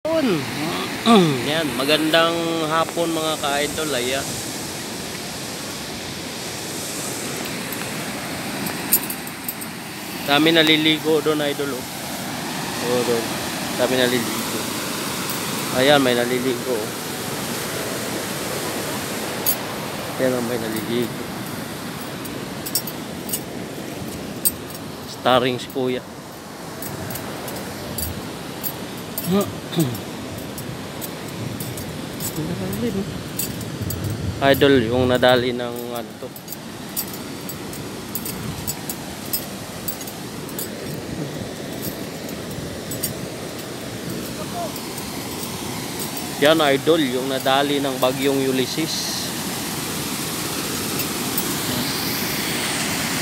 Yun. Yan, magandang hapon mga ka-idol. Ayan. Dami naliligo doon, idol. Oh, doon. Dami naliligo. Ayan, may naliligo. Ayan, may naliligo. Starring si Kuya. Idol, yung nadali ng ano to. Yan, idol, yung nadali ng bagyong Ulysses.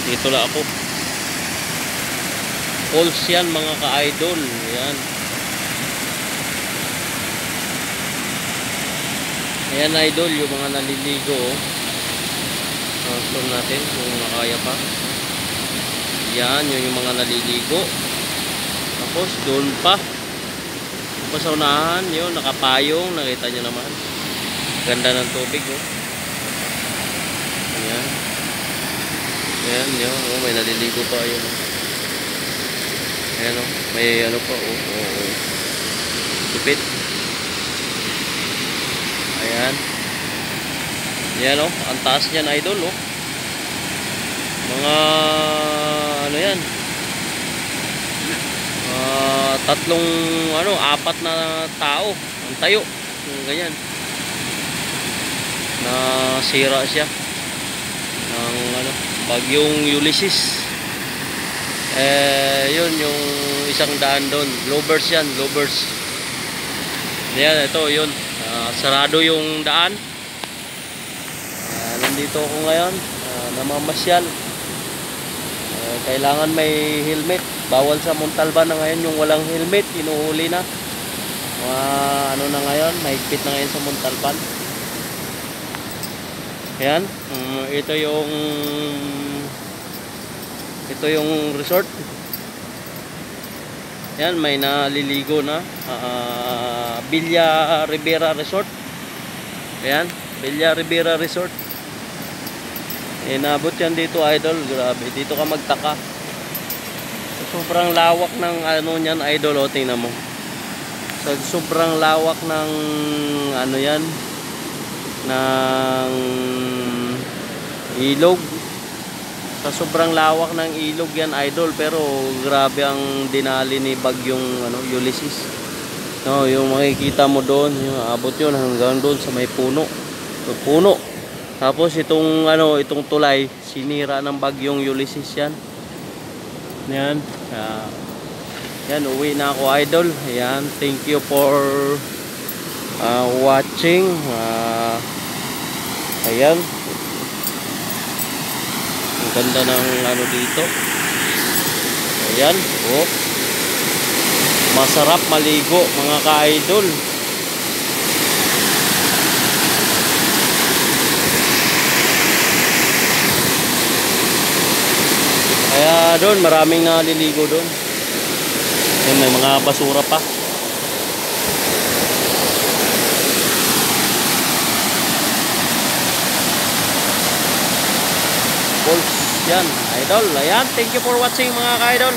Dito lang ako. Falls yan mga ka-idol. Yan. Ayan idol, yung mga naliligo. Zoom natin kung makaya pa. Yan, yung mga naliligo. Tapos doon pa sa unahan, yun, nakapayong. Nakita nyo naman. Ganda ng tubig, oh. Ayan. Ayan, yun, oh, may naliligo pa, yun. Ayan, oh, may ano pa, oh, oh. Tipid. Ayan. Yan, oh, ang taas niyan, idol, oh. Mga ano yan, apat na tao ang tayo, ganyan, nasira siya ng bagyong Ulysses. Yun yung isang daan doon, lovers yan, lovers. Yan, ito yun, sarado yung daan. Nandito ako ngayon, namamasyal. Kailangan may helmet. Bawal sa Montalban na ngayon yung walang helmet, inuhuli na. Ano na ngayon, mahigpit na ngayon sa Montalban. Ayan, ito yung resort. Ayan, may naliligo na. Villa Ribera Resort. Ayan, Villa Ribera Resort. Inabot yan dito, idol. Grabe, dito ka magtaka. Sobrang lawak ng ano yan, idol. O, tingnan mo. Sobrang lawak ng ano yan, ng ilog. Sa sobrang lawak ng ilog yan, idol. Pero grabe ang dinali ni bagyong Ulysses. No, yung makikita mo doon, yung abot yun hanggang doon sa may puno. Puno. Tapos itong tulay sinira ng bagyong Ulysses yan. Yan. Yan, uwi na ako, idol. Ayan, thank you for watching. Ayan. Ang ganda ng dito. Ayan, oh. Masarap maligo mga ka-idol. Kaya doon, maraming naliligo doon. Yan, may mga basura pa. Balls yan, idol. Ayan, thank you for watching mga ka-idol.